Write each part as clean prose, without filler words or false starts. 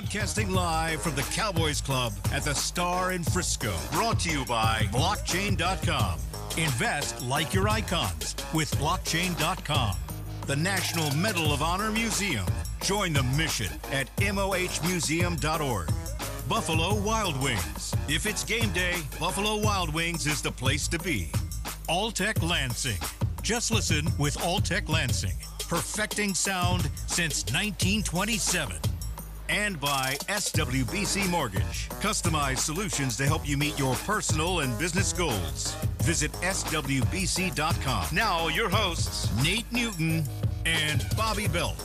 Broadcasting live from the Cowboys Club at the Star in Frisco. Brought to you by Blockchain.com. Invest like your icons with Blockchain.com. The National Medal of Honor Museum. Join the mission at mohmuseum.org. Buffalo Wild Wings. If it's game day, Buffalo Wild Wings is the place to be. Alltech Lansing. Just listen with Alltech Lansing. Perfecting sound since 1927. And by SWBC Mortgage. Customized solutions to help you meet your personal and business goals. Visit SWBC.com. Now your hosts, Nate Newton and Bobby Belt.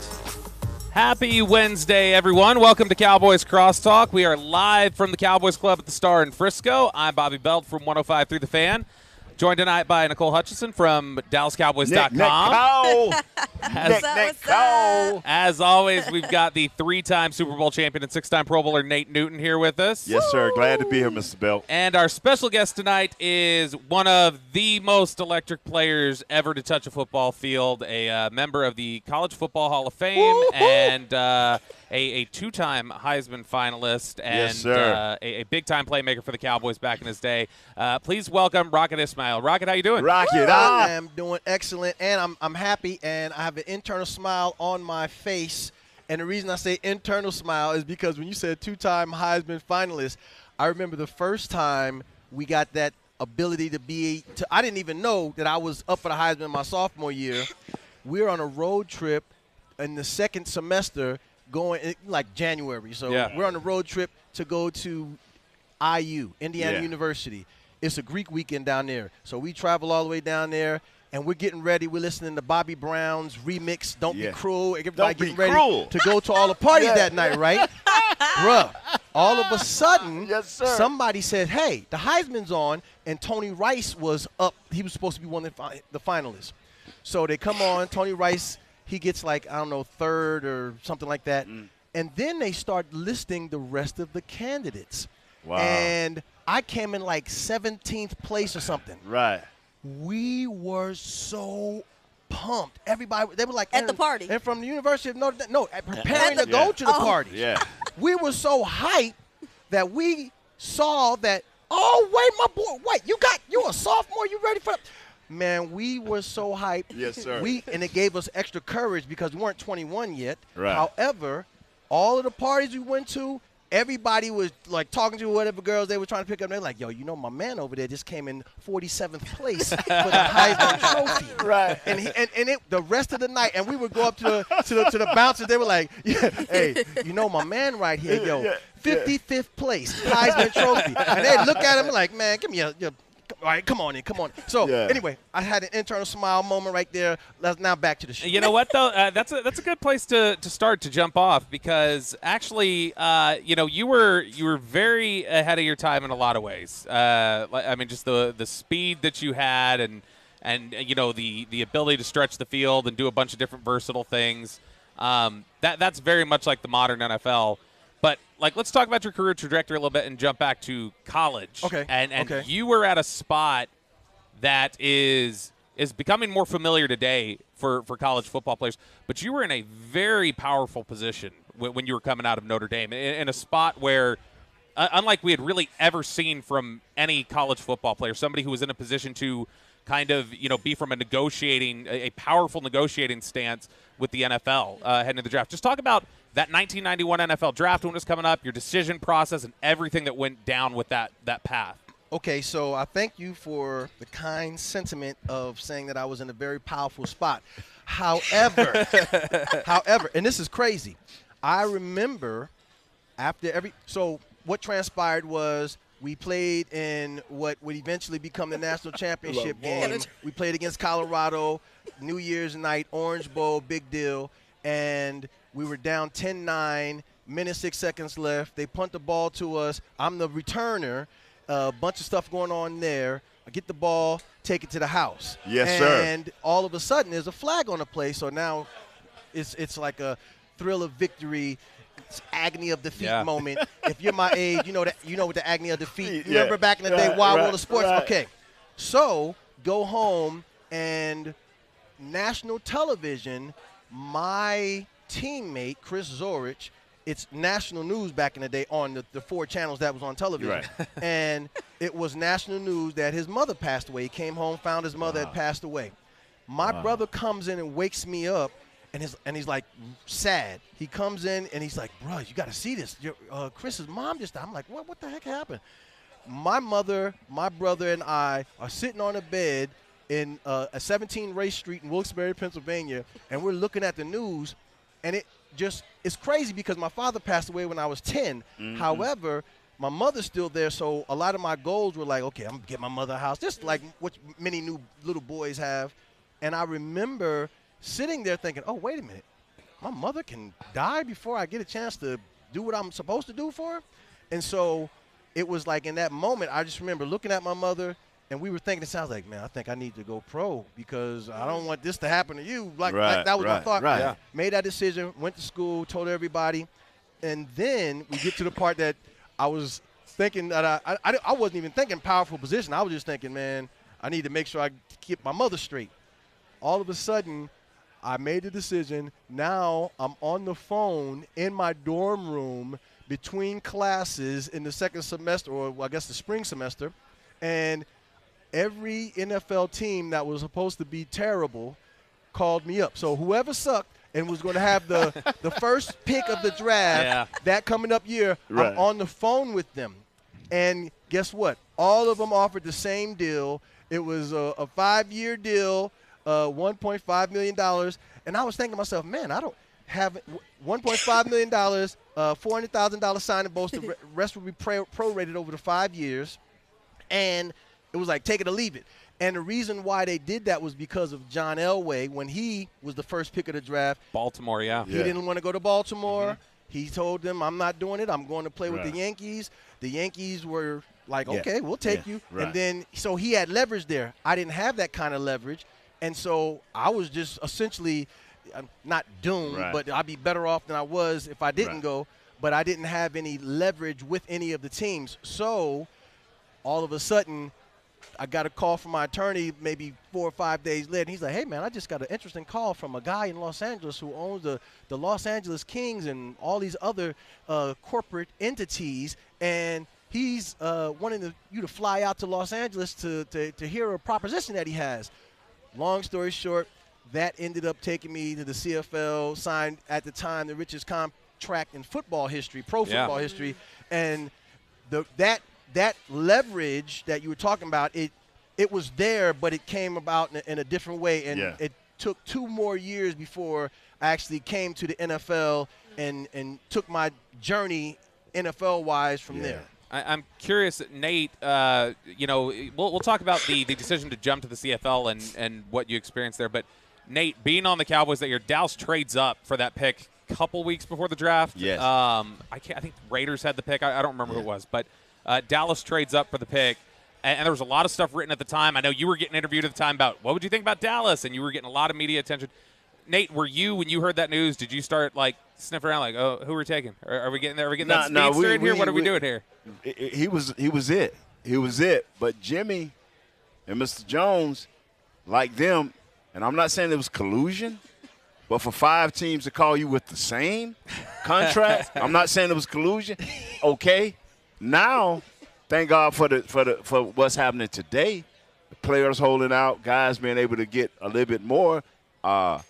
Happy Wednesday, everyone. Welcome to Cowboys Crosstalk. We are live from the Cowboys Club at the Star in Frisco. I'm Bobby Belt from 105.3 The Fan. Joined tonight by Nicole Hutchison from DallasCowboys.com. Nick. As always, we've got the three-time Super Bowl champion and six-time Pro Bowler Nate Newton here with us. Yes, sir. Glad to be here, Mr. Belt. And our special guest tonight is one of the most electric players ever to touch a football field, a member of the College Football Hall of Fame, and a two-time Heisman finalist, and yes, sir. A big-time playmaker for the Cowboys back in his day. Please welcome Rocket Ismail. Rocket, how you doing? Rocket, I am doing excellent, and I'm happy, and I have an internal smile on my face. And the reason I say internal smile is because when you said two-time Heisman finalist, I remember the first time we got that ability to I didn't even know that I was up for the Heisman my sophomore year. We were on a road trip in the second semester going like January. So we're on a road trip to go to IU, Indiana University. It's a Greek weekend down there. So we travel all the way down there, and we're getting ready. We're listening to Bobby Brown's remix, Don't Be Cruel. Everybody getting ready to go to all the parties that night, right? Bruh, all of a sudden, somebody said, hey, the Heisman's on, and Tony Rice was up. He was supposed to be one of the finalists. So they come on. Tony Rice, he gets like, I don't know, third or something like that. And then they start listing the rest of the candidates. Wow. And I came in like 17th place or something. Right. We were so pumped. Everybody, they were like at the party. And from the University of Notre Dame, preparing to go to the party. Yeah. We were so hyped that we saw that. Oh wait, my boy, wait, you a sophomore? You ready for? Man, we were so hyped. Yes, sir. And it gave us extra courage because we weren't 21 yet. Right. However, all of the parties we went to, everybody was like talking to whatever girls they were trying to pick up. They're like, yo, you know, my man over there just came in 47th place for the Heisman Trophy. Right. And the rest of the night, and we would go up to the bouncers. They were like, hey, you know, my man right here, yo, 55th place, Heisman Trophy. And they look at him like, man, give me your all right, come on in. So anyway, I had an internal smile moment right there. Let's now back to the show. You know what though? That's a good place to start to jump off because actually, you were very ahead of your time in a lot of ways. I mean, just the speed that you had and you know the ability to stretch the field and do a bunch of different versatile things. That's very much like the modern NFL. But, let's talk about your career trajectory a little bit and jump back to college. Okay. And you were at a spot that is becoming more familiar today for college football players. But you were in a very powerful position when you were coming out of Notre Dame, in a spot where, unlike we had really ever seen from any college football player, somebody who was in a position to kind of, be from a powerful negotiating stance with the NFL heading into the draft. Just talk about that 1991 NFL draft when it was coming up, your decision process, and everything that went down with that path. Okay, so I thank you for the kind sentiment of saying that I was in a very powerful spot. However, and this is crazy, I remember so what transpired was we played in what would eventually become the national championship game. We played against Colorado, New Year's night, Orange Bowl, big deal, and we were down 10-9, minute 6 seconds left. They punt the ball to us. I'm the returner. A bunch of stuff going on there. I get the ball, take it to the house. Yes, sir. And all of a sudden, there's a flag on the play. So now it's like a thrill of victory, it's agony of defeat moment. If you're my age, you know what the agony of defeat. Remember back in the day, Wild World of Sports? Right. Okay. So go home, and national television, my teammate, Chris Zorich, it's national news back in the day on the 4 channels that was on television. Right. And it was national news that his mother passed away. He came home, found his mother had passed away. My brother comes in and wakes me up, and he's like sad. He comes in and he's like, bro, you got to see this. Chris's mom just died. I'm like, what the heck happened? My mother, my brother, and I are sitting on a bed in a 17 Race Street in Wilkes-Barre, Pennsylvania, and we're looking at the news, and it's crazy because my father passed away when I was 10. However, my mother's still there, so a lot of my goals were like, okay, I'm going to get my mother a house, just like what many new little boys have. And I remember sitting there thinking, oh, wait a minute, my mother can die before I get a chance to do what I'm supposed to do for her? And so it was like in that moment, I just remember looking at my mother, and we were thinking, it sounds like, man, I think I need to go pro because I don't want this to happen to you. Like that was my thought. Right. Yeah. Made that decision, went to school, told everybody. And then we get to the part that I was thinking that I wasn't even thinking powerful position. I was just thinking, man, I need to make sure I keep my mother straight. All of a sudden, I made the decision. Now I'm on the phone in my dorm room between classes in the second semester, or I guess the spring semester, and every NFL team that was supposed to be terrible called me up. So whoever sucked and was going to have the first pick of the draft that coming up year, right. I'm on the phone with them. And guess what? All of them offered the same deal. It was a 5-year deal, $1.5 million. And I was thinking to myself, man, I don't have $1.5 million, $400,000 signing bonus. The rest will be prorated over the 5 years. And it was like, take it or leave it. And the reason why they did that was because of John Elway when he was the first pick of the draft. Baltimore, He didn't want to go to Baltimore. He told them, I'm not doing it. I'm going to play with the Yankees. The Yankees were like, okay, we'll take you. Right. And then so he had leverage there. I didn't have that kind of leverage. And so I was just essentially not doomed, but I'd be better off than I was if I didn't go. But I didn't have any leverage with any of the teams. So all of a sudden, I got a call from my attorney maybe 4 or 5 days later. And he's like, hey, man, I just got an interesting call from a guy in Los Angeles who owns the Los Angeles Kings and all these other corporate entities. And he's wanting you to fly out to Los Angeles to hear a proposition that he has. Long story short, that ended up taking me to the CFL, signed at the time the richest contract in football history, pro football history. And that leverage that you were talking about, it was there, but it came about in a different way. And it took 2 more years before I actually came to the NFL and took my journey NFL-wise from there. I'm curious, Nate, we'll talk about the decision to jump to the CFL and what you experienced there. But, Nate, being on the Cowboys that year, Dallas trades up for that pick a couple weeks before the draft. Yes. I think Raiders had the pick. I don't remember who it was. But Dallas trades up for the pick. And there was a lot of stuff written at the time. I know you were getting interviewed at the time about what would you think about Dallas, and you were getting a lot of media attention. Nate, when you heard that news, did you start sniffing around oh, who are we taking? Are we getting there? Are we getting that speedster in here? What are we doing here? He was it. He was it. But Jimmy and Mr. Jones, like them, and I'm not saying it was collusion, but for 5 teams to call you with the same contract, I'm not saying it was collusion. Okay, now thank God for what's happening today. The players holding out, guys being able to get a little bit more. But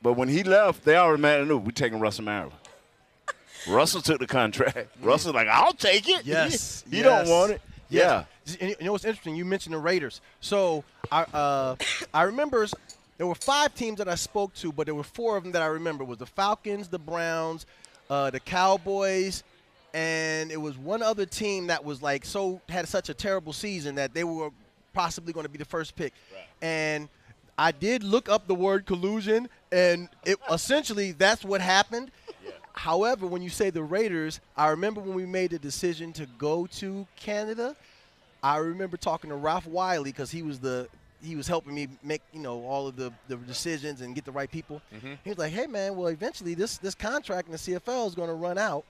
when he left, they already knew we're taking Russell Maryland. Russell took the contract. Russell's like, I'll take it. Yes. You don't want it. Yeah. And you know what's interesting? You mentioned the Raiders. So I remember there were 5 teams that I spoke to, but there were 4 of them that I remember. It was the Falcons, the Browns, the Cowboys, and it was one other team that was had such a terrible season that they were possibly going to be the first pick. Right. And I did look up the word collusion, and essentially that's what happened. Yeah. However, when you say the Raiders, I remember when we made the decision to go to Canada, I remember talking to Ralph Wiley because he was helping me make all of the decisions and get the right people. Mm-hmm. He was like, hey, man, well, eventually this contract in the CFL is going to run out.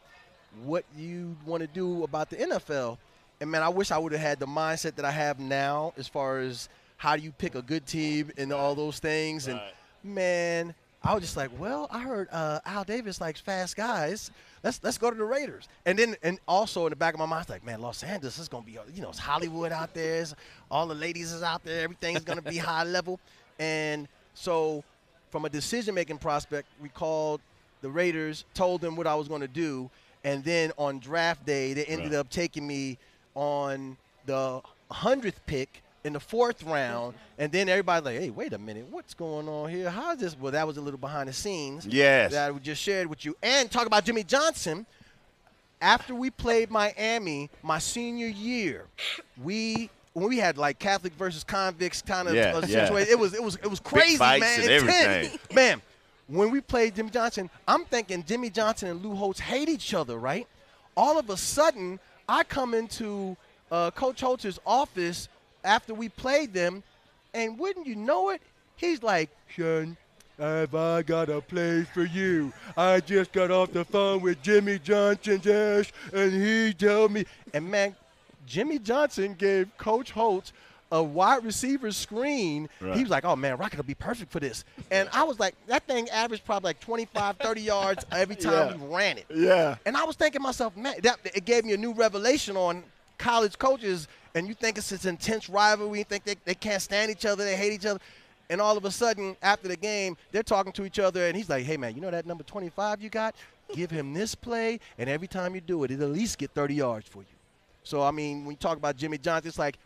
What you want to do about the NFL? And, man, I wish I would have had the mindset that I have now as far as how do you pick a good team and all those things. Right. And, man, I was just like, well, I heard Al Davis likes fast guys. Let's go to the Raiders. And also in the back of my mind, I was like, man, Los Angeles is going to be, it's Hollywood out there. All the ladies is out there. Everything's going to be high level. And so from a decision-making prospect, we called the Raiders, told them what I was going to do. And then on draft day, they ended up taking me on the 100th pick in the 4th round, and then everybody's like, hey, wait a minute, what's going on here? How's this? Well, that was a little behind the scenes that I just shared with you. And talk about Jimmy Johnson. After we played Miami my senior year, when we had like Catholic versus convicts kind of situation, it was crazy, big fights man. And everything. Man, when we played Jimmy Johnson, I'm thinking Jimmy Johnson and Lou Holtz hate each other, right? All of a sudden, I come into Coach Holtz's office after we played them, and wouldn't you know it, he's like, son, have I got a place for you? I just got off the phone with Jimmy Johnson, Josh, and he told me. And, man, Jimmy Johnson gave Coach Holtz a wide receiver screen. Right. He was like, oh, man, Rocket will be perfect for this. And I was like, that thing averaged probably like 25, 30 yards every time we ran it. Yeah. And I was thinking to myself, man, it gave me a new revelation on college coaches, and you think it's this intense rivalry, you think they can't stand each other, they hate each other, and all of a sudden, after the game, they're talking to each other, and he's like, hey, man, you know that number 25 you got? Give him this play, and every time you do it, it'll at least get 30 yards for you. So, I mean, when you talk about Jimmy Johnson, it's like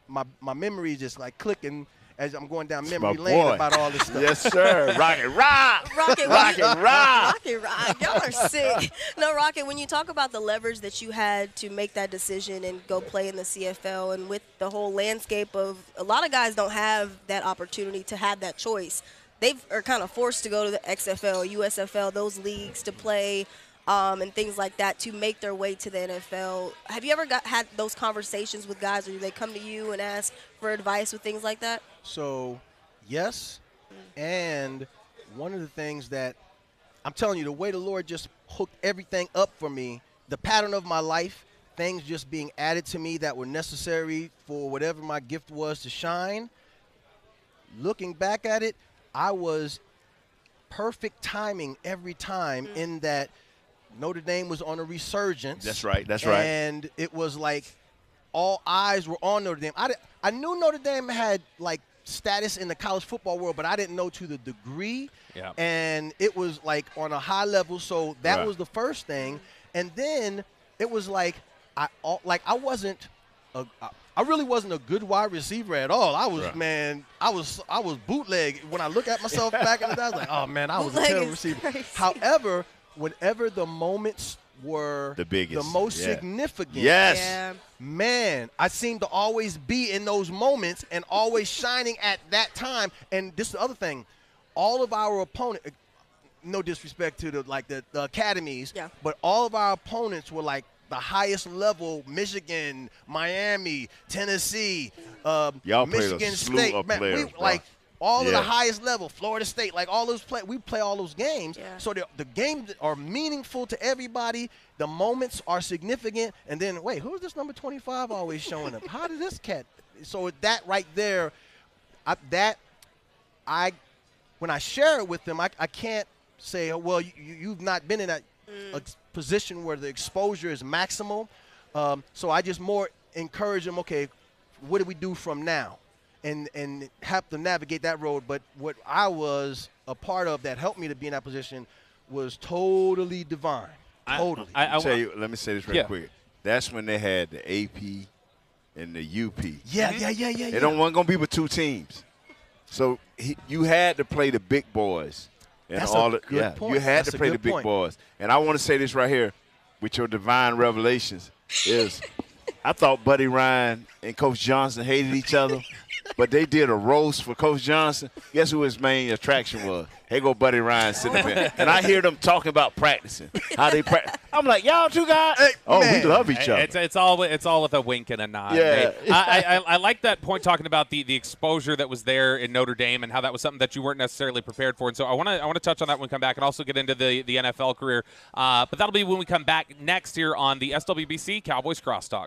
my memory is just like clicking as I'm going down memory lane about all this stuff. Yes, sir. Rocket rock. Rocket rock. Rocket rock. Y'all are sick. No, Rocket, when you talk about the leverage that you had to make that decision and go play in the CFL, and with the whole landscape of a lot of guys don't have that opportunity to have that choice. They are kind of forced to go to the XFL, USFL, those leagues to play and things like that to make their way to the NFL. Have you ever had those conversations with guys, or do they come to you and ask for advice with things like that? So, yes, and one of the things that I'm telling you, the way the Lord just hooked everything up for me, the pattern of my life, things just being added to me that were necessary for whatever my gift was to shine. Looking back at it, I was perfect timing every time in that Notre Dame was on a resurgence. That's right. And it was like all eyes were on Notre Dame. I knew Notre Dame had, like, status in the college football world, but I didn't know to the degree. Yeah. And it was, like, on a high level. So that was the first thing. And then it was like I really wasn't a good wide receiver at all. I was bootleg. When I look at myself back in the day, I was like, oh, man, I was a terrible receiver. Crazy. However, whenever the moments were the biggest, the most significant, man, I seem to always be in those moments and always shining at that time. And this is the other thing. All of our opponents, no disrespect to the academies, but all of our opponents were like the highest level: Michigan, Miami, Tennessee, Michigan State. Man, we like all of the highest level, Florida State, like all those we play all those games. Yeah. So the games are meaningful to everybody. The moments are significant. And then, wait, who's this number 25 always showing up? How did this cat? So that right there, when I share it with them, I can't say, well, you've not been in that position where the exposure is maximal. So I just more encourage them, okay, what do we do from now? And have to navigate that road. But what I was a part of that helped me to be in that position was totally divine. Totally. Let me say this real quick. That's when they had the AP and the UP. Yeah. It wasn't going to be with two teams. So you had to play the big boys. And That's a good point. You had to play the big boys. And I want to say this right here with your divine revelations is I thought Buddy Ryan and Coach Johnson hated each other, but they did a roast for Coach Johnson. Guess who his main attraction was? Here go Buddy Ryan sitting there. And I hear them talking about practicing, how they practice. I'm like, y'all two guys, we love each other. It's all with a wink and a nod. Yeah. I like that point, talking about the exposure that was there in Notre Dame and how that was something that you weren't necessarily prepared for. And so I want to touch on that when we come back and also get into the NFL career. But that'll be when we come back next here on the SWBC Cowboys Crosstalk.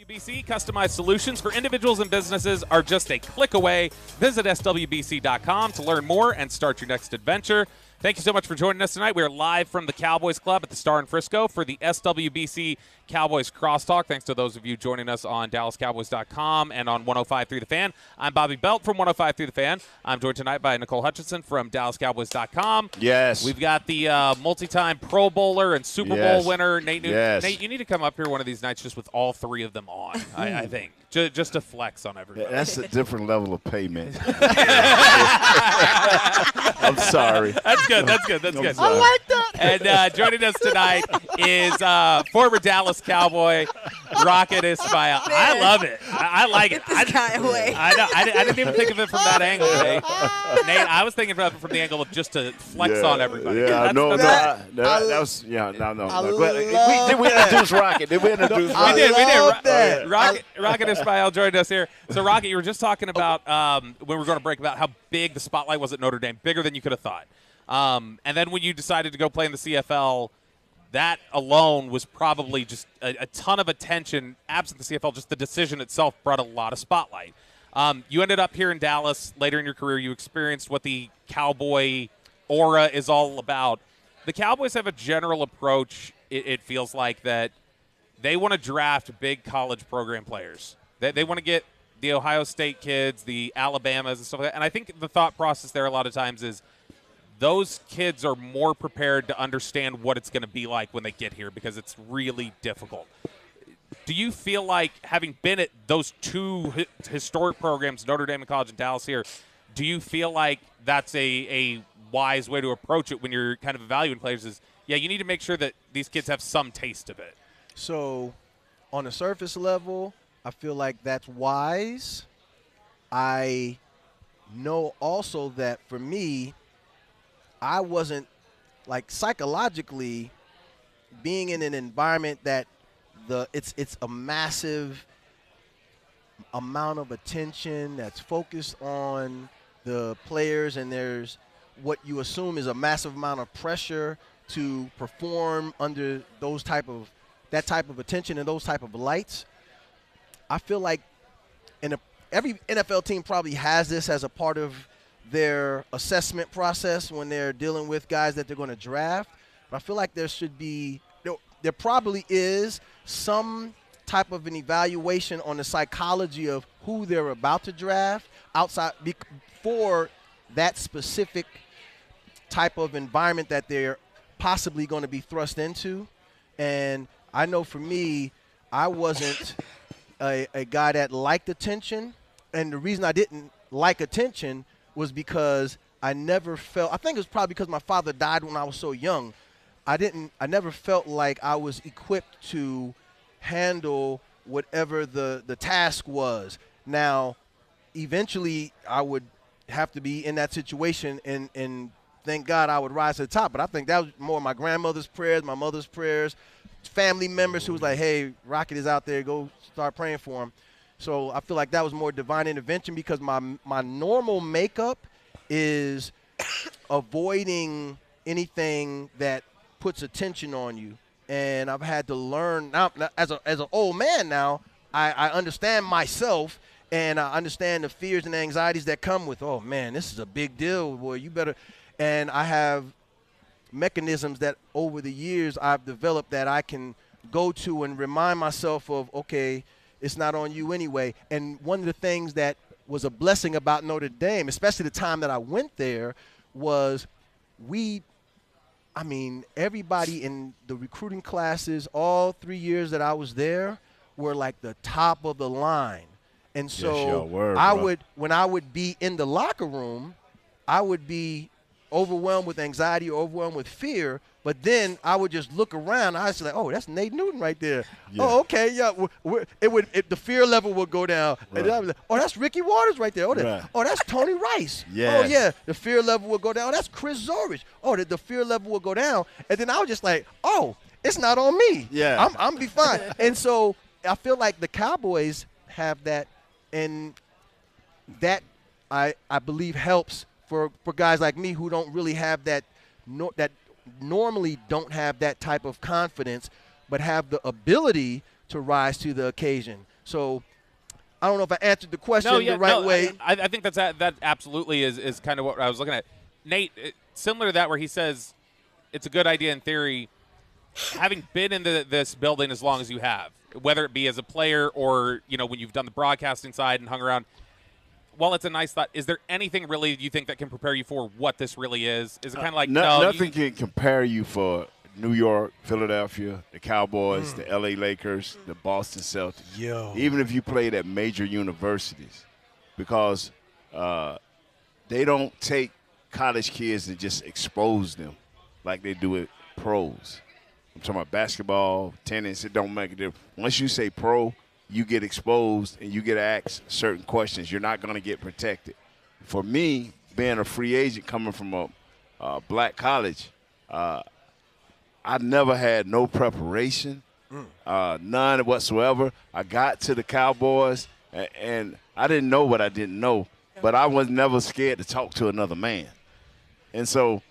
SWBC customized solutions for individuals and businesses are just a click away. Visit SWBC.com to learn more and start your next adventure. Thank you so much for joining us tonight. We are live from the Cowboys Club at the Star in Frisco for the SWBC Cowboys Crosstalk. Thanks to those of you joining us on DallasCowboys.com and on 105.3 The Fan. I'm Bobby Belt from 105.3 The Fan. I'm joined tonight by Nicole Hutchinson from DallasCowboys.com. Yes. We've got the multi-time Pro Bowler and Super Bowl winner, Nate Newton. Yes. Nate, you need to come up here one of these nights just with all three of them on, I think. Just to flex on everybody. That's a different level of payment. I'm sorry. That's good. That's good. That's good. I like that. And joining us tonight is former Dallas Cowboy Rocket Ismail. I love it. I like it. Get this guy away. I know. I didn't even think of it from that angle, Nate. Nate, I was thinking about it from the angle of just to flex on everybody. Yeah, that was no. Did we introduce Rocket? Did we introduce Rocket? We did. Rocket Ismail joined us here. So, Rocket, you were just talking about when we were going to break about how big the spotlight was at Notre Dame, bigger than you could have thought. And then when you decided to go play in the CFL, that alone was probably just a ton of attention. Absent the CFL, just the decision itself brought a lot of spotlight. You ended up here in Dallas later in your career. You experienced what the Cowboy Aura is all about. The Cowboys have a general approach, it feels like, that they want to draft big college program players. They want to get the Ohio State kids, the Alabamas and stuff like that. And I think the thought process there a lot of times is those kids are more prepared to understand what it's going to be like when they get here because it's really difficult. Do you feel like, having been at those two historic programs, Notre Dame and College and Dallas here, do you feel like that's a wise way to approach it when you're kind of evaluating players is, yeah, you need to make sure that these kids have some taste of it? So on the surface level, I feel like that's wise. I know also that for me, I wasn't, like, psychologically being in an environment that it's a massive amount of attention that's focused on the players, and there's what you assume is a massive amount of pressure to perform under that type of attention and those type of lights. I feel like every NFL team probably has this as a part of their assessment process when they're dealing with guys that they're going to draft. But I feel like there probably is some type of an evaluation on the psychology of who they're about to draft for that specific type of environment that they're possibly going to be thrust into. And I know for me, I wasn't a guy that liked attention. And the reason I didn't like attention was because I never felt – I think it was probably because my father died when I was so young. I never felt like I was equipped to handle whatever the task was. Now, eventually I would have to be in that situation and thank God I would rise to the top. But I think that was more my grandmother's prayers, my mother's prayers, family members who was like, hey, Rocket is out there, go start praying for him. So I feel like that was more divine intervention because my normal makeup is avoiding anything that puts attention on you. And I've had to learn now as an old man now, I understand myself and I understand the fears and anxieties that come with, oh, man, this is a big deal. Boy, you better. And I have mechanisms that over the years I've developed that I can go to and remind myself of, okay, it's not on you anyway. And one of the things that was a blessing about Notre Dame, especially the time that I went there, was everybody in the recruiting classes, all 3 years that I was there, were like the top of the line. And so when I would be in the locker room, I would be overwhelmed with anxiety or overwhelmed with fear, but then I would just look around. I was like, oh, that's Nate Newton right there. Yeah. Oh, okay, yeah. The fear level would go down. Right. And I was like, oh, that's Ricky Waters right there. Oh, that's Tony Rice. Yes. Oh, yeah, the fear level will go down. Oh, that's Chris Zorich. Oh, the fear level will go down. And then I was just like, oh, it's not on me. Yeah. I'm be fine. And so I feel like the Cowboys have that, and that I believe helps for guys like me who don't really have that normally don't have that type of confidence, but have the ability to rise to the occasion. So I don't know if I answered the question the right way. I think that absolutely is kind of what I was looking at. Nate, similar to that where he says it's a good idea in theory, having been in this building as long as you have, whether it be as a player or, when you've done the broadcasting side and hung around, while it's a nice thought, is there anything really you think that can prepare you for what this really is? Is it kind of like nothing can compare you for New York, Philadelphia, the Cowboys, the LA Lakers, the Boston Celtics. Even if you played at major universities, because they don't take college kids and just expose them like they do at pros. I'm talking about basketball, tennis, it don't make a difference. Once you say pro, you get exposed and you get asked certain questions. You're not going to get protected. For me, being a free agent coming from a black college, I never had no preparation, none whatsoever. I got to the Cowboys, and I didn't know what I didn't know, but I was never scared to talk to another man. And so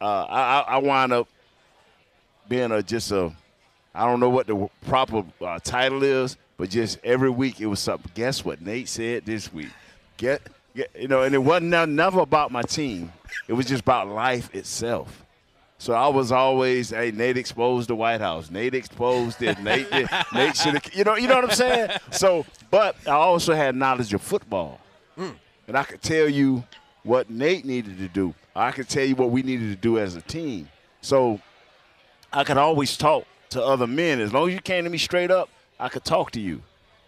I wound up being I don't know what the proper title is, but just every week it was something. Guess what Nate said this week? And it wasn't never about my team. It was just about life itself. So I was always, hey, Nate exposed the White House. Nate exposed this. Nate should have, you know what I'm saying? So, but I also had knowledge of football. And I could tell you what Nate needed to do. I could tell you what we needed to do as a team. So I could always talk to other men. As long as you came to me straight up, I could talk to you.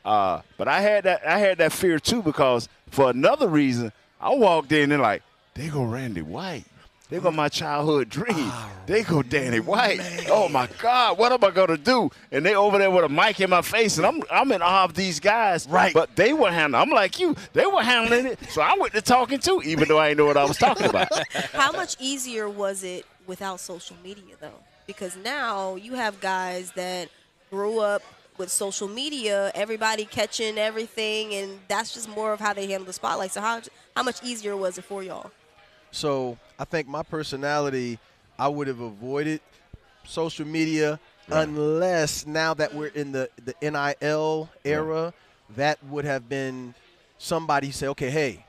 But I had that fear too, because for another reason, I walked in and like, they go Randy White. They go my childhood dream. They go Danny White. Man. Oh, my God, what am I going to do? And they over there with a mic in my face, and I'm in awe of these guys. Right. But they were handling I'm like you. They were handling it, so I went to talking too, even though I didn't know what I was talking about. How much easier was it without social media, though? Because now you have guys that grew up with social media, everybody catching everything, and that's just more of how they handle the spotlight. So how much easier was it for y'all? So I think my personality, I would have avoided social media unless now that we're in the NIL era, that would have been somebody say, okay, hey,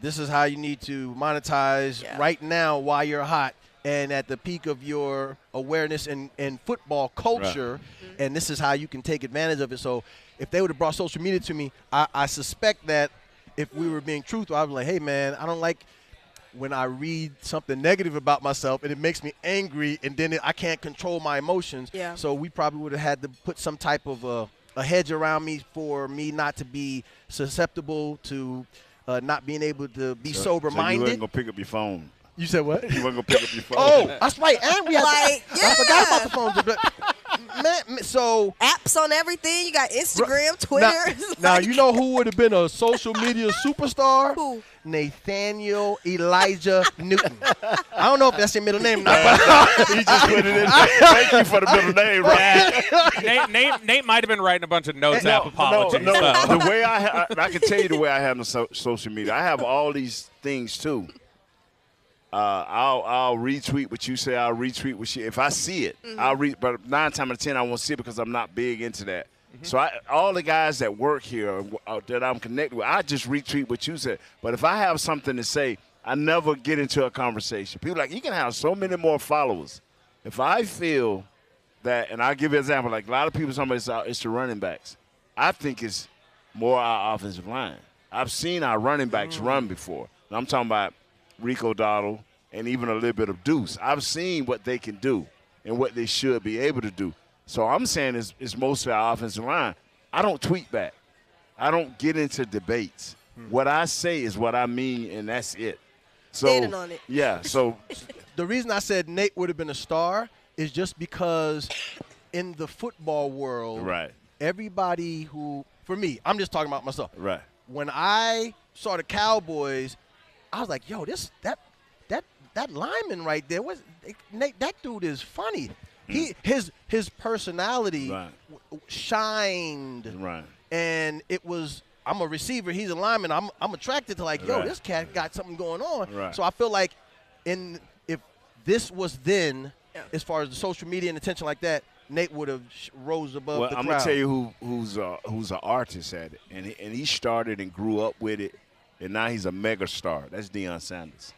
this is how you need to monetize right now while you're hot and at the peak of your awareness in football culture, and this is how you can take advantage of it. So if they would have brought social media to me, I suspect that if we were being truthful, I was like, hey, man, I don't like – when I read something negative about myself and it makes me angry and then I can't control my emotions. Yeah. So we probably would have had to put some type of a hedge around me for me not to be susceptible to not being able to be sober-minded. So you ain't going to pick up your phone. You said what? You weren't going to pick up your phone. Oh, that's right. And we had I forgot about the phone. Man, so apps on everything. You got Instagram, Twitter. Now you know who would have been a social media superstar? Who? Nathaniel Elijah Newton. I don't know if that's your middle name or not. He just put it in there. Thank you for the middle name, right? Nate might have been writing a bunch of notes app apologies. No. The way I can tell you the way I handle social media. I have all these things too. I'll retweet what you say. I'll retweet what you. If I see it, I'll read. But 9 times out of 10, I won't see it because I'm not big into that. So all the guys that work here that I'm connected with, I just retweet what you said. But if I have something to say, I never get into a conversation. People are like, you can have so many more followers. If I feel that, and I'll give you an example, like a lot of people, somebody say it's the running backs. I think it's more our offensive line. I've seen our running backs run before. And I'm talking about Rico Dowdle and even a little bit of Deuce. I've seen what they can do and what they should be able to do. So I'm saying it's mostly our offensive line. I don't tweet back. I don't get into debates. What I say is what I mean, and that's it. So standing on it. Yeah. So the reason I said Nate would have been a star is just because in the football world, everybody who, for me, I'm just talking about myself. Right. When I saw the Cowboys, I was like, yo, that lineman right there, Nate, that dude is funny. His personality shined, and it was. I'm a receiver. He's a lineman. I'm attracted to this cat got something going on. So I feel like, if this was then, as far as the social media and attention like that, Nate would have rose above the crowd. I'm gonna tell you who's an artist at it, and he started and grew up with it, and now he's a mega star. That's Deion Sanders.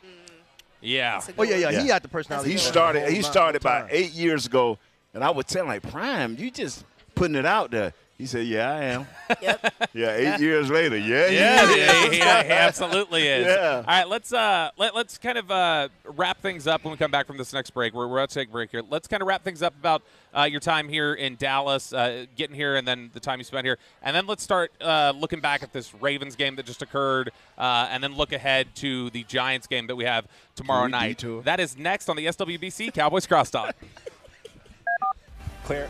Yeah. Oh yeah. He got the personality. He started about 8 years ago, and I would tell him, like, Prime, you just putting it out there. He said, "Yeah, I am." Yep. Yeah, 8 years later. Yeah, he absolutely is. Yeah. All right, let's kind of wrap things up when we come back from this next break. We're about to take a break here. Let's kind of wrap things up about your time here in Dallas, getting here, and then the time you spent here. And then let's start looking back at this Ravens game that just occurred, and then look ahead to the Giants game that we have tomorrow night. Detour? That is next on the SWBC Cowboys Crosstalk. Clear.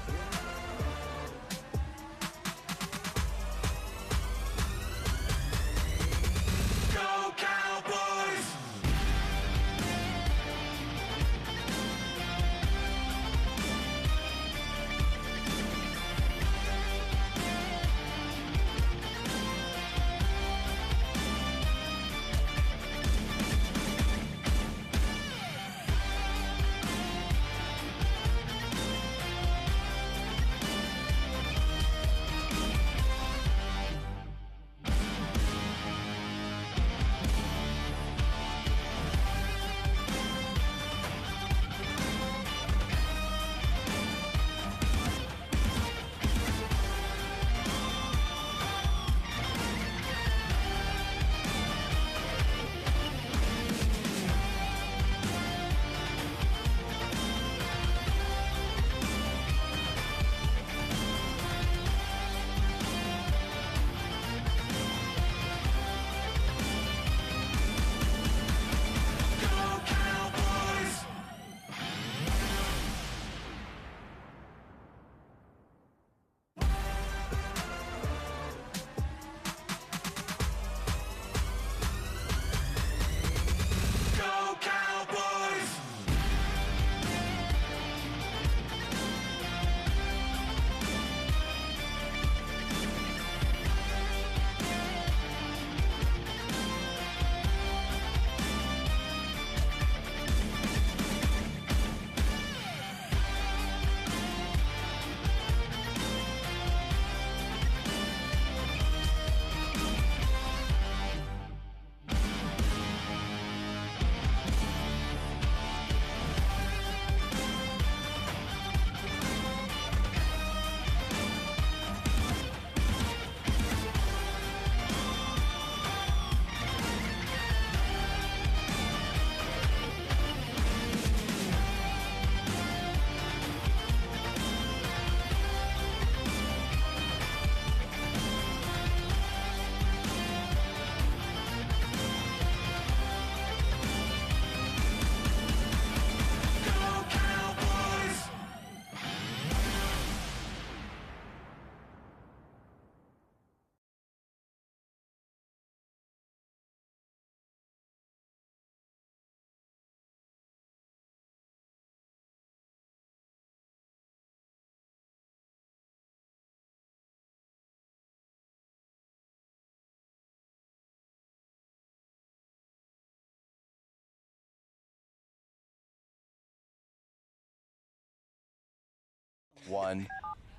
One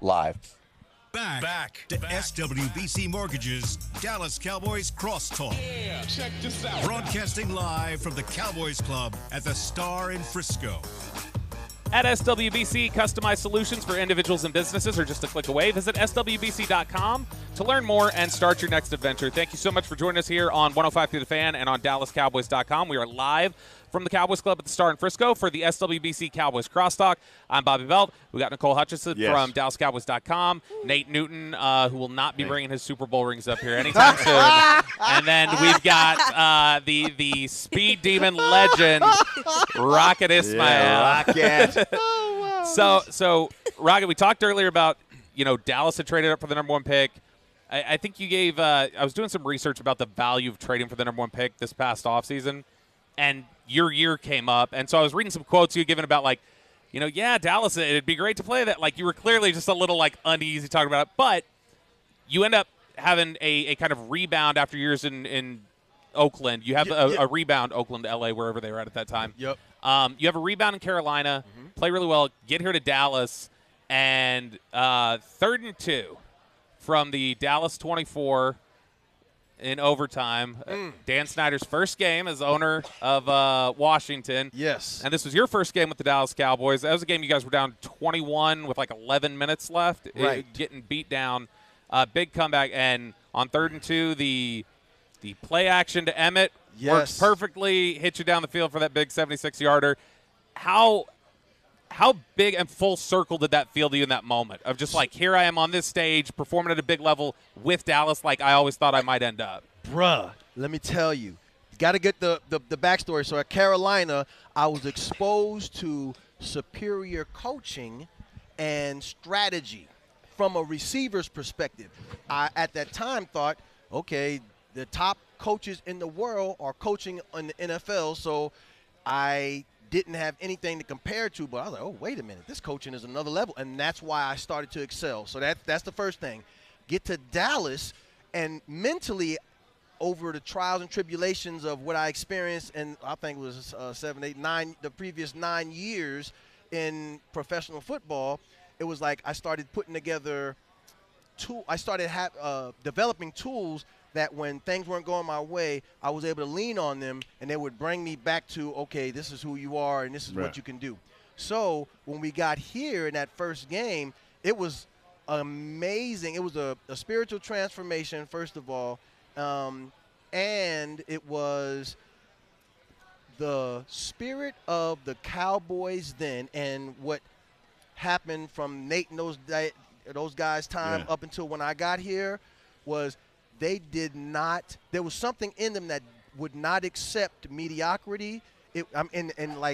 live. Back to SWBC Mortgage's Dallas Cowboys Crosstalk. Yeah, check this out. Broadcasting live from the Cowboys Club at the Star in Frisco. At SWBC, customized solutions for individuals and businesses are just a click away. Visit SWBC.com to learn more and start your next adventure. Thank you so much for joining us here on 105 through the Fan and on DallasCowboys.com. We are live from the Cowboys Club at the Star in Frisco for the SWBC Cowboys Crosstalk. I'm Bobby Belt. We got Nicole Hutchinson from DallasCowboys.com. Nate Newton, who will not be bringing his Super Bowl rings up here anytime soon. And then we've got the Speed Demon legend, Rocket Ismail. Yeah, Rocket. So Rocket, we talked earlier about, Dallas had traded up for the number one pick. I think you gave I was doing some research about the value of trading for the number one pick this past offseason, and your year came up. And so I was reading some quotes you had given about, like, Dallas, it'd be great to play that. Like, you were clearly just a little, like, uneasy talking about it. But you end up having a kind of rebound after years in Oakland. You have a rebound, Oakland, L.A., wherever they were at that time. Yep. You have a rebound in Carolina, play really well, get here to Dallas, And 3rd and 2 from the Dallas 24 in overtime. Dan Snyder's first game as owner of Washington. Yes. And this was your first game with the Dallas Cowboys. That was a game you guys were down 21 with like 11 minutes left. Right. Getting beat down. Big comeback. And on 3rd and 2, the play action to Emmett works perfectly, hit you down the field for that big 76-yarder. How big and full circle did that feel to you in that moment of just like, here I am on this stage performing at a big level with Dallas like I always thought I might end up? Bruh, let me tell you, got to get the backstory. So at Carolina, I was exposed to superior coaching and strategy from a receiver's perspective. I, at that time, thought, okay, the top coaches in the world are coaching in the NFL, so I didn't have anything to compare to, but I was like, oh, wait a minute, this coaching is another level, and that's why I started to excel. So that's the first thing. Get to Dallas, and mentally, over the trials and tribulations of what I experienced, and I think it was 7, 8, 9, the previous 9 years in professional football, it was like I started putting together developing tools that when things weren't going my way, I was able to lean on them, and they would bring me back to, okay, this is who you are and this is what you can do. So when we got here in that first game, it was amazing. It was a spiritual transformation, first of all, and it was the spirit of the Cowboys then, and what happened from Nate and those guys' time up until when I got here was they did not – there was something in them that would not accept mediocrity and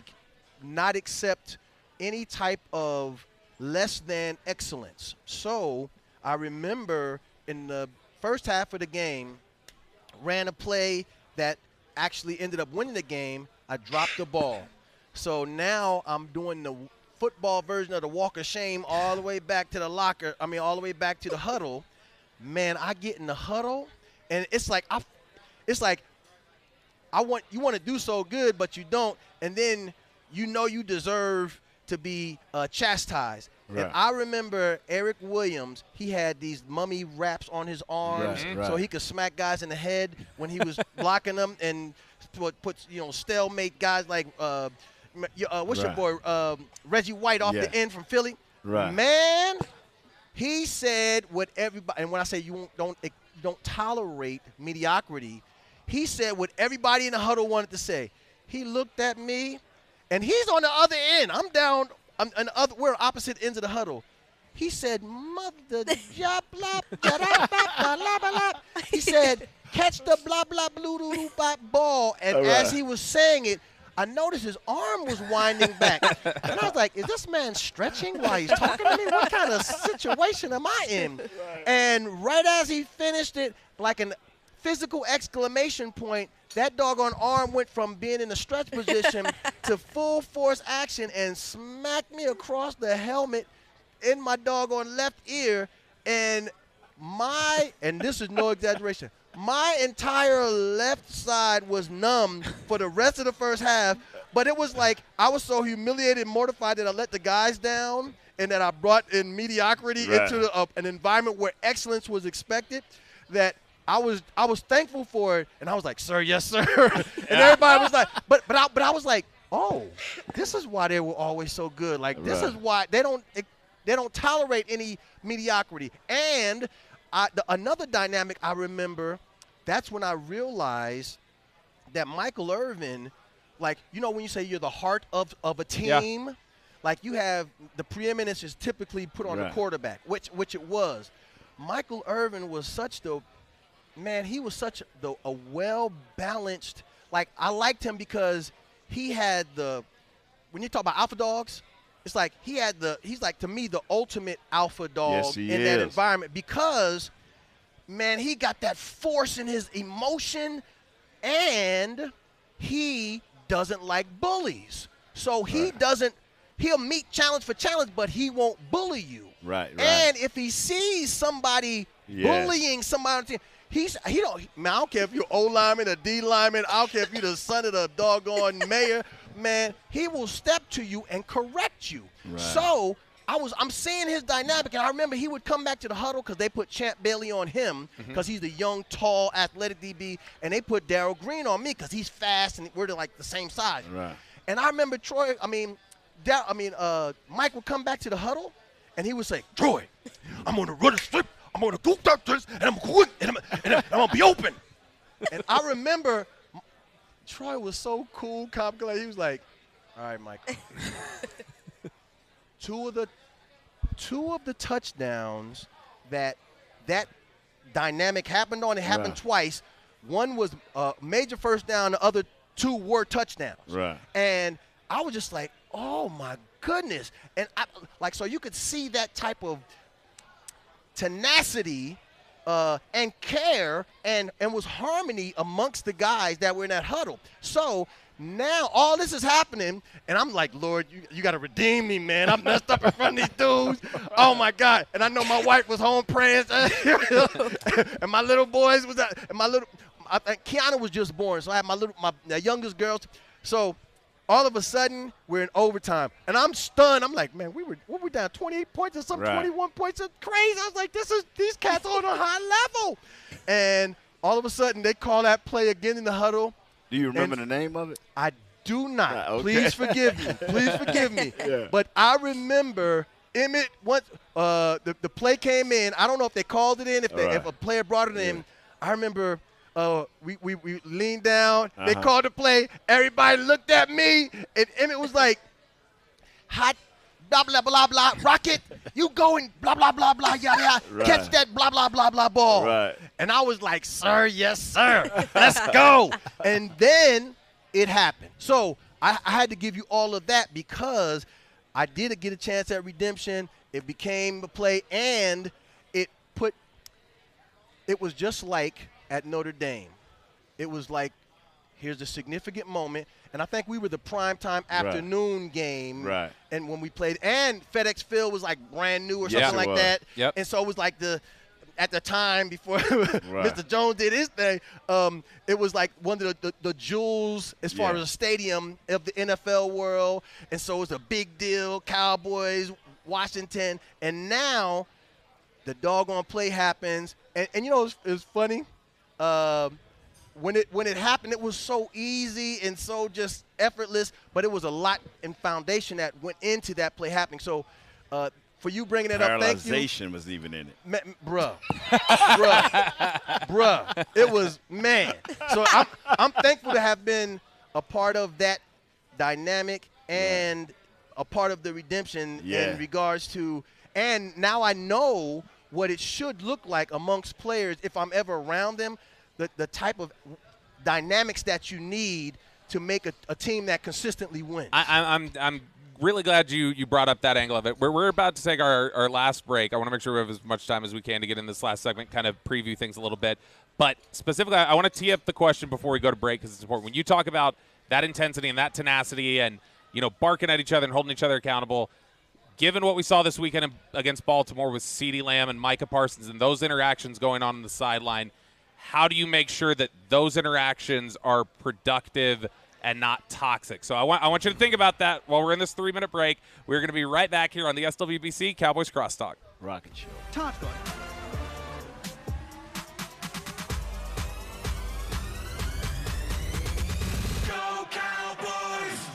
not accept any type of less than excellence. So I remember in the first half of the game, ran a play that actually ended up winning the game. I dropped the ball. So now I'm doing the football version of the walk of shame all the way back to the locker – all the way back to the huddle. Man, I get in the huddle, and it's like you want to do so good, but you don't, and then you know you deserve to be chastised. Right. And I remember Eric Williams, he had these mummy wraps on his arms so he could smack guys in the head when he was blocking them, and put stalemate guys like what's your boy Reggie White off the end from Philly. Right. Man, he said what everybody, and when I say you don't tolerate mediocrity, he said what everybody in the huddle wanted to say. He looked at me, and he's on the other end. I'm down. We're on opposite ends of the huddle. He said, "Mother blah blah blah blah blah." He said, "Catch the blah blah blue doo ball." And as he was saying it, I noticed his arm was winding back. And I was like, is this man stretching while he's talking to me? What kind of situation am I in? And right as he finished it, like a physical exclamation point, that doggone arm went from being in the stretch position to full force action and smacked me across the helmet in my doggone left ear. And this is no exaggeration, my entire left side was numb for the rest of the first half, but it was like I was so humiliated and mortified that I let the guys down and that I brought in mediocrity into an environment where excellence was expected, that I was thankful for it, and I was like, "Sir, yes, sir," and everybody was like, but I was like, "Oh, this is why they were always so good. Like this is why they don't tolerate any mediocrity." And another dynamic I remember, that's when I realized that Michael Irvin, like, when you say you're the heart of a team, like you have the preeminence is typically put on the quarterback, which it was. Michael Irvin was he was such a well-balanced, like I liked him because he had when you talk about alpha dogs, it's like he's like, to me, the ultimate alpha dog in that environment because, man, he got that force in his emotion, and he doesn't like bullies. So he'll meet challenge for challenge, but he won't bully you. Right. And if he sees somebody bullying somebody on the team, I don't care if you're O lineman or D lineman, I don't care if you're the son of the doggone mayor, man, he will step to you and correct you. Right. So I'm seeing his dynamic, and I remember he would come back to the huddle because they put Champ Bailey on him because he's the young, tall, athletic DB, and they put Darryl Green on me because he's fast and we're like the same size. Right. And I remember Mike would come back to the huddle, and he would say, "Troy, I'm going to run a strip. I'm going to go down this, and I'm going to be open." And I remember Troy was so cool, calm. He was like, "All right, Mike." Two of the touchdowns that dynamic happened on, it happened twice. One was a major first down. The other two were touchdowns. Right. And I was just like, oh, my goodness. And, so you could see that type of tenacity and care and was harmony amongst the guys that were in that huddle. So now all this is happening, and I'm like, Lord, you got to redeem me, man. I'm messed up in front of these dudes. Oh, my God. And I know my wife was home praying. And my little boys was – and I think Kiana was just born, so I had my youngest girls. So all of a sudden, we're in overtime. And I'm stunned. I'm like, man, we were down 28 points or something, 21 points. It's crazy. I was like, these cats are on a high level. And all of a sudden, they call that play again in the huddle. Do you remember the name of it? I do not. Okay. Please forgive me. Please forgive me. Yeah. But I remember Emmett, once the play came in. I don't know if they called it in, if a player brought it in. I remember we leaned down. They called the play. Everybody looked at me, and Emmett was like, hot, blah, blah, blah, blah, rocket, you going, blah, blah, blah, blah, yada, yada, catch that blah, blah, blah, blah ball. Right. And I was like, sir, yes, sir, let's go. And then it happened. So I had to give you all of that because I did get a chance at redemption. It became a play, and it was just like at Notre Dame. It was like, here's a significant moment. And I think we were the primetime afternoon game. Right. And when we played, and FedEx Field was like brand new or something like that. Yep. And so it was like at the time before Mr. Jones did his thing, it was like one of the jewels as far as a stadium of the NFL world. And so it was a big deal. Cowboys, Washington. And now the doggone play happens. And you know, it was funny. When it happened, it was so easy and so just effortless, but it was a lot in foundation that went into that play happening. So for you bringing it up, thank you. Paralyzation was even in it. Bruh. It was, man. So I'm thankful to have been a part of that dynamic and a part of the redemption in regards to, and now I know what it should look like amongst players if I'm ever around them. The type of dynamics that you need to make a team that consistently wins. I'm really glad you brought up that angle of it. We're about to take our last break. I want to make sure we have as much time as we can to get in this last segment, kind of preview things a little bit. But specifically, I want to tee up the question before we go to break because it's important. When you talk about that intensity and that tenacity and, barking at each other and holding each other accountable, given what we saw this weekend against Baltimore with CeeDee Lamb and Micah Parsons and those interactions going on the sideline, how do you make sure that those interactions are productive and not toxic? So I want you to think about that while we're in this 3-minute break. We're going to be right back here on the SWBC Cowboys Crosstalk. Rocket Show. Talk good. Go Cowboys!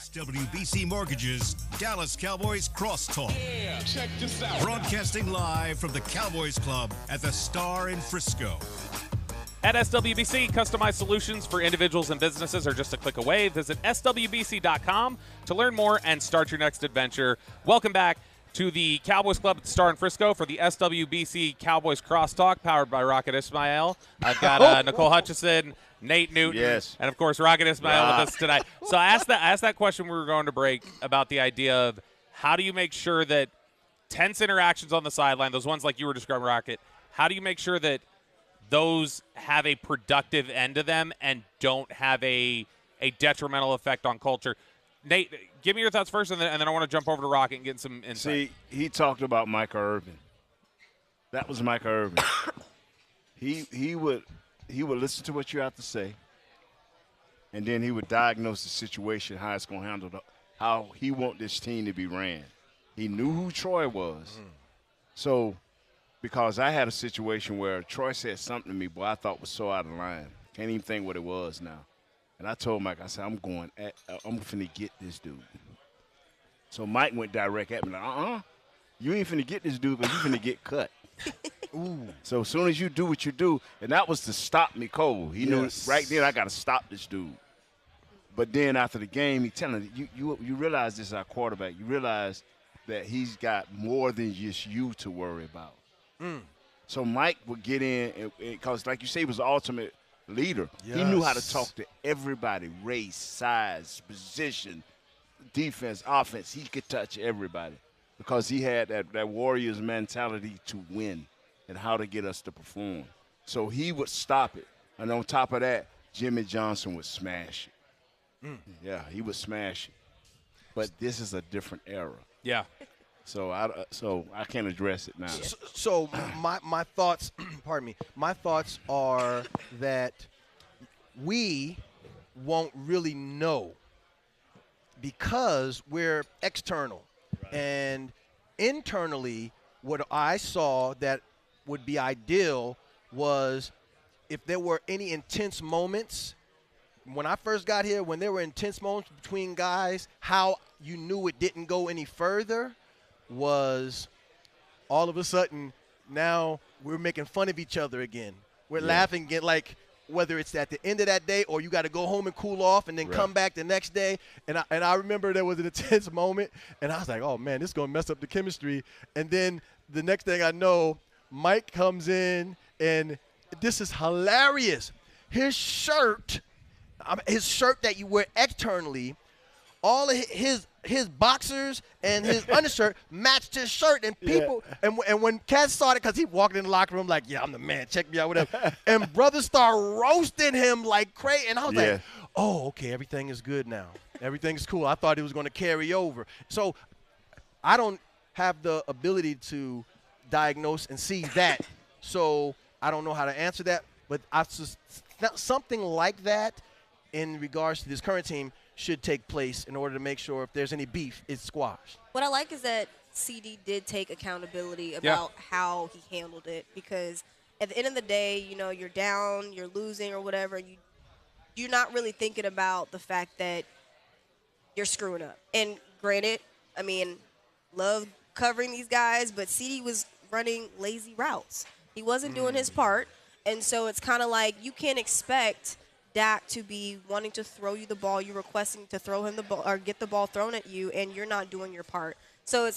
SWBC Mortgage's Dallas Cowboys Crosstalk. Yeah, check this out. Broadcasting live from the Cowboys Club at the Star in Frisco. At SWBC, customized solutions for individuals and businesses are just a click away. Visit SWBC.com to learn more and start your next adventure. Welcome back to the Cowboys Club at the Star in Frisco for the SWBC Cowboys Crosstalk, powered by Rocket Ismail. I've got Nicole Hutchison, Nate Newton, Yes. and, of course, Rocket Ismail with us tonight. So I asked that question when we were going to break about the idea of how do you make sure that tense interactions on the sideline, those ones like you were describing, Rocket, how do you make sure that those have a productive end to them and don't have a detrimental effect on culture? Nate, give me your thoughts first, and then I want to jump over to Rocket and get some insight. See, he talked about Micah Irvin. That was Micah Irvin. he would listen to what you have to say, and then he would diagnose the situation, how it's going to handle, how he want this team to be ran. He knew who Troy was. So, because I had a situation where Troy said something to me, boy, I thought was so out of line. Can't even think what it was now. And I told Mike, I said, I'm finna get this dude. So Mike went direct at me, like, you ain't finna get this dude, but you finna get cut. Ooh. So as soon as you do what you do, and that was to stop me cold. He knew right then I got to stop this dude. But then after the game, he telling you realize this is our quarterback. You realize that he's got more than just you to worry about. So Mike would get in, because like you say, he was the ultimate leader. Yes. He knew how to talk to everybody, race, size, position, defense, offense. He could touch everybody because he had that Warriors mentality to win and how to get us to perform. So he would stop it. And on top of that, Jimmy Johnson would smash it. Yeah, he would smash it. But this is a different era. Yeah. So I can't address it now. So my thoughts, pardon me, my thoughts are that we won't really know because we're external. Right. And internally, what I saw that would be ideal was if there were any intense moments. When I first got here, when there were intense moments between guys, how you knew it didn't go any further was all of a sudden now we're making fun of each other again. We're laughing again, like whether it's at the end of that day or you got to go home and cool off and then come back the next day. And I remember there was an intense moment, and I was like, oh, man, this is going to mess up the chemistry. And then the next thing I know, Mike comes in, and this is hilarious. His shirt that you wear externally, all of his boxers and his undershirt matched his shirt, and people and when Cat saw it, because he walked in the locker room like, yeah, I'm the man, check me out, whatever. And brothers start roasting him like crazy, and I was like, oh, okay, everything is good now. Everything's cool. I thought it was going to carry over. So I don't have the ability to diagnose and see that, so I don't know how to answer that. But something like that in regards to this current team should take place in order to make sure if there's any beef, it's squashed. What I like is that CD did take accountability about how he handled it, because at the end of the day, you know, you're down, you're losing or whatever, you're not really thinking about the fact that you're screwing up. And granted, I mean, love covering these guys, but CD was running lazy routes. He wasn't doing his part, and so it's kind of like you can't expect Dak to be wanting to throw you the ball, you're requesting to throw him the ball or get the ball thrown at you, and you're not doing your part. So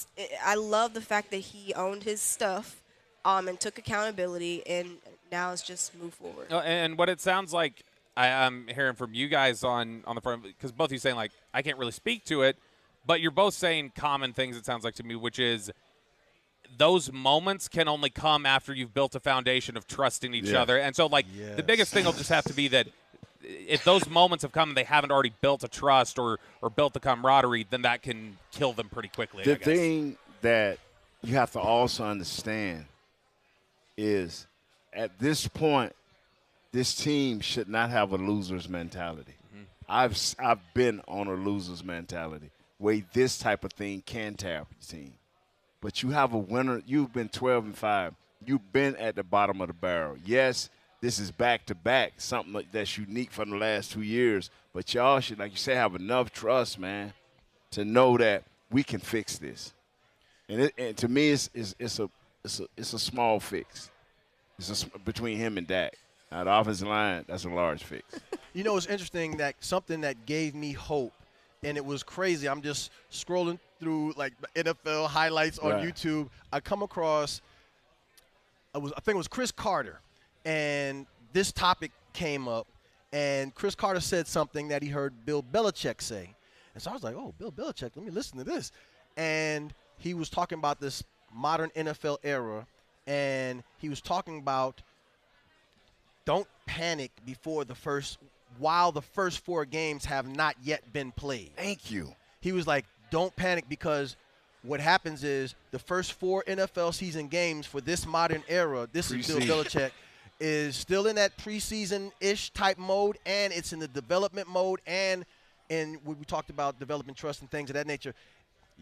I love the fact that he owned his stuff and took accountability, and now it's just move forward. And what it sounds like I'm hearing from you guys on the front, because both of you saying, like, I can't really speak to it, but you're both saying common things, it sounds like to me, which is those moments can only come after you've built a foundation of trusting each other. And so, like, the biggest thing will just have to be that if those moments have come and they haven't already built a trust or built the camaraderie, then that can kill them pretty quickly. The thing that you have to also understand is at this point, this team should not have a loser's mentality. I've been on a loser's mentality where this type of thing can tear up your team. But you have a winner. You've been 12-5. You've been at the bottom of the barrel. Yes, this is back-to-back, something that's unique from the last 2 years. But y'all should, like you say, have enough trust, man, to know that we can fix this. And to me, it's a small fix. Between him and Dak. Now, the offensive line, that's a large fix. You know, it's interesting that something that gave me hope, and it was crazy. I'm just scrolling through, like, NFL highlights on YouTube. I come across, I think it was Chris Carter, and this topic came up, and Chris Carter said something that he heard Bill Belichick say. And so I was like, oh, Bill Belichick, let me listen to this. And he was talking about this modern NFL era, and he was talking about don't panic while the first 4 games have not yet been played. Thank you. He was like, don't panic, because what happens is the first 4 NFL season games for this modern era, this is Bill Belichick, is still in that preseason-ish type mode, and it's in the development mode, and when we talked about development trust and things of that nature,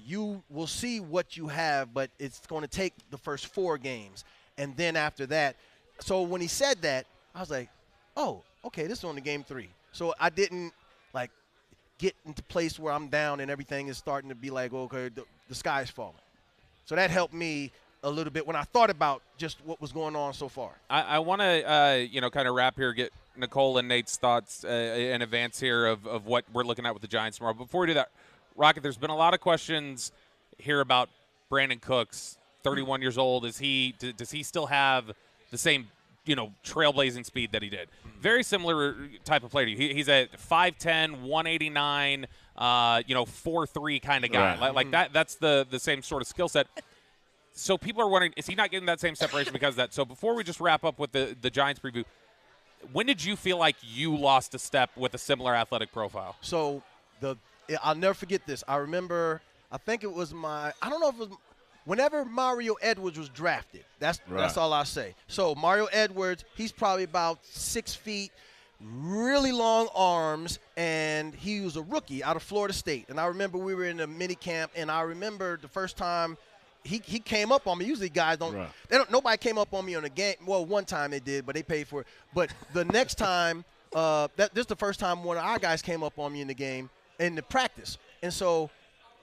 you will see what you have, but it's going to take the first 4 games. And then after that, so when he said that, I was like, oh, okay, this is on the game 3. So I didn't, like, get into place where I'm down and everything is starting to be like, okay, the sky's falling. So that helped me a little bit when I thought about just what was going on so far. I want to, kind of wrap here, get Nicole and Nate's thoughts in advance here of what we're looking at with the Giants tomorrow. Before we do that, Rocket, there's been a lot of questions here about Brandon Cooks, 31 years old. Does he still have the same, trailblazing speed that he did? Very similar type of player. He's a 5'10", 189, 4'3" kind of guy. Right. Like that. That's the same sort of skill set. So people are wondering, is he not getting that same separation because of that? So before we just wrap up with the Giants preview, when did you feel like you lost a step with a similar athletic profile? So I'll never forget this. I remember, I think it was I don't know if it was whenever Mario Edwards was drafted. That's all I'll say. So Mario Edwards, he's probably about 6 feet, really long arms, and he was a rookie out of Florida State. And I remember we were in a mini camp, and I remember the first time he came up on me. Usually guys nobody came up on me on a game. Well, one time they did, but they paid for it. But the next time, this is the first time one of our guys came up on me in the game, in the practice. And so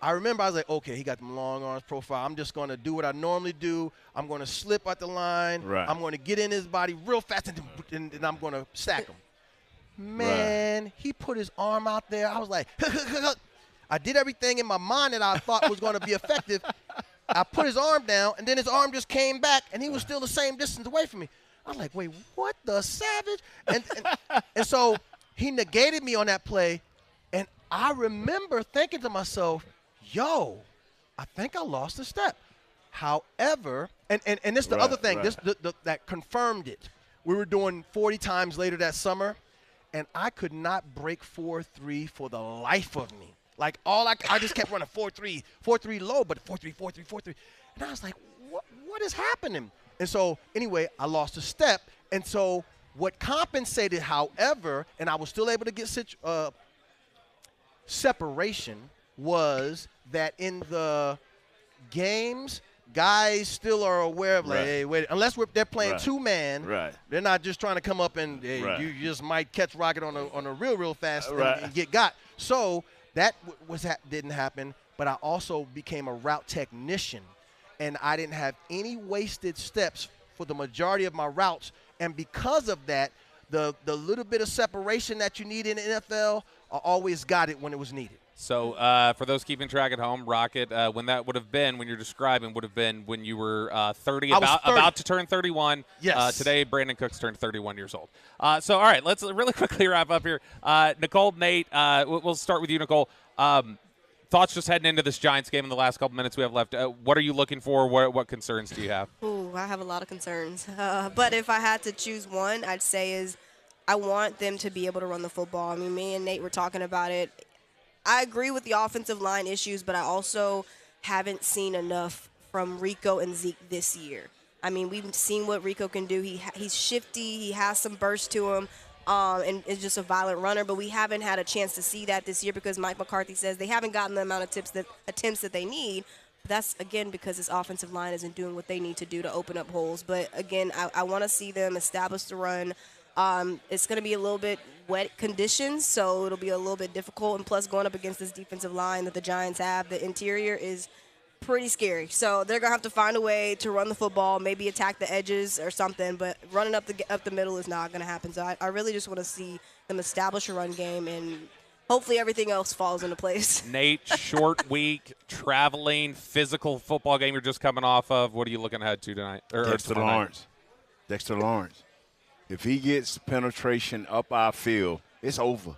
I remember I was like, okay, he got them long arms profile. I'm just going to do what I normally do. I'm going to slip out the line. Right. I'm going to get in his body real fast, and I'm going to stack him. Man, he put his arm out there. I was like, I did everything in my mind that I thought was going to be effective. I put his arm down, and then his arm just came back, and he was still the same distance away from me. I was like, wait, what the savage? And so he negated me on that play, and I remember thinking to myself, yo, I think I lost a step. However, and this is the other thing, this that confirmed it. We were doing 40 times later that summer, and I could not break 4.3 for the life of me. Like, I just kept running 4.3, 4.3 low, but 4.3, 4.3, 4.3. And I was like, what is happening? And so, anyway, I lost a step. And so what compensated, however, and I was still able to get separation, was that in the games, guys still are aware of, like, hey, wait, unless they're playing two-man, they're not just trying to come up and you just might catch Rocket on a real fast and get got. So that didn't happen, but I also became a route technician, and I didn't have any wasted steps for the majority of my routes. And because of that, the little bit of separation that you need in the NFL, I always got it when it was needed. So for those keeping track at home, Rocket, when that would have been, when you're describing, would have been when you were 30, about to turn 31. Yes. Today, Brandon Cooks turned 31 years old. So, all right, let's really quickly wrap up here. Nicole, Nate, we'll start with you, Nicole. Thoughts just heading into this Giants game in the last couple minutes we have left. What are you looking for? What concerns do you have? Ooh, I have a lot of concerns. But if I had to choose one, I'd say is I want them to be able to run the football. I mean, me and Nate were talking about it. I agree with the offensive line issues, but I also haven't seen enough from Rico and Zeke this year. I mean, we've seen what Rico can do. He's shifty. He has some burst to him, and is just a violent runner. But we haven't had a chance to see that this year because Mike McCarthy says they haven't gotten the amount of attempts that they need. That's, again, because this offensive line isn't doing what they need to do to open up holes. But, again, I want to see them establish the run. It's going to be a little bit wet conditions, so it'll be a little bit difficult. And plus, going up against this defensive line that the Giants have, the interior is pretty scary. So they're going to have to find a way to run the football, maybe attack the edges or something. But running up the middle is not going to happen. So I really just want to see them establish a run game, and hopefully everything else falls into place. Nate, short week, traveling, physical football game you're just coming off of. What are you looking ahead to tonight? Dexter Lawrence. If he gets penetration up our field, it's over.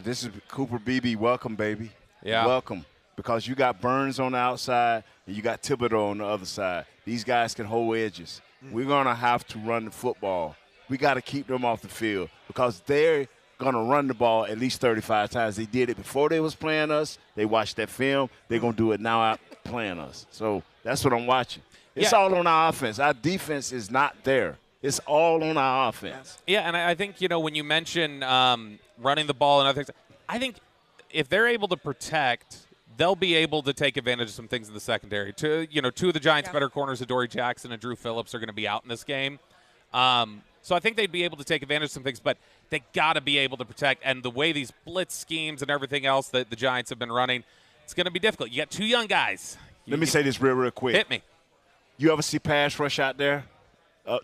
This is Cooper Beebe. Welcome, baby. Yeah. Welcome. Because you got Burns on the outside and you got Thibodeau on the other side. These guys can hold edges. We're going to have to run the football. We got to keep them off the field because they're going to run the ball at least 35 times. They did it before they was playing us. They watched that film. They're going to do it now out playing us. So that's what I'm watching. It's all on our offense. Our defense is not there. It's all on our offense. Yeah, and I think, when you mention running the ball and other things, I think if they're able to protect, they'll be able to take advantage of some things in the secondary. Two of the Giants' better corners, Adoree Jackson and Drew Phillips, are going to be out in this game. So I think they'd be able to take advantage of some things, but they got to be able to protect. And the way these blitz schemes and everything else that the Giants have been running, it's going to be difficult. You got two young guys. Let me say this real quick. Hit me. You ever see pass rush out there?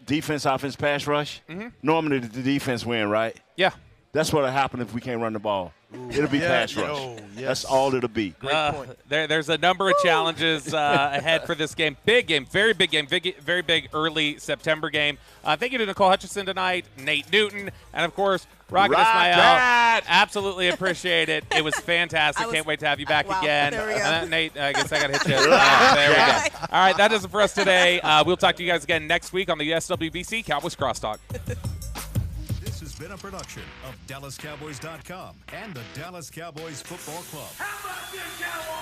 Defense, offense, pass rush? Mm-hmm. Normally the defense win, right? Yeah. That's what'll happen if we can't run the ball. It'll be pass rush. Yes. That's all it'll be. Great point. There's a number of challenges ahead for this game. Big game, very big game, very big early September game. Thank you to Nicole Hutchison tonight, Nate Newton, and, of course, Rocket Ismail. Absolutely appreciate it. It was fantastic. Can't wait to have you back again. There we go. Nate, I guess I got to hit you. There we go. All right, that does it for us today. We'll talk to you guys again next week on the SWBC Cowboys Crosstalk. This has been a production of DallasCowboys.com and the Dallas Cowboys Football Club. How about this, Cowboys?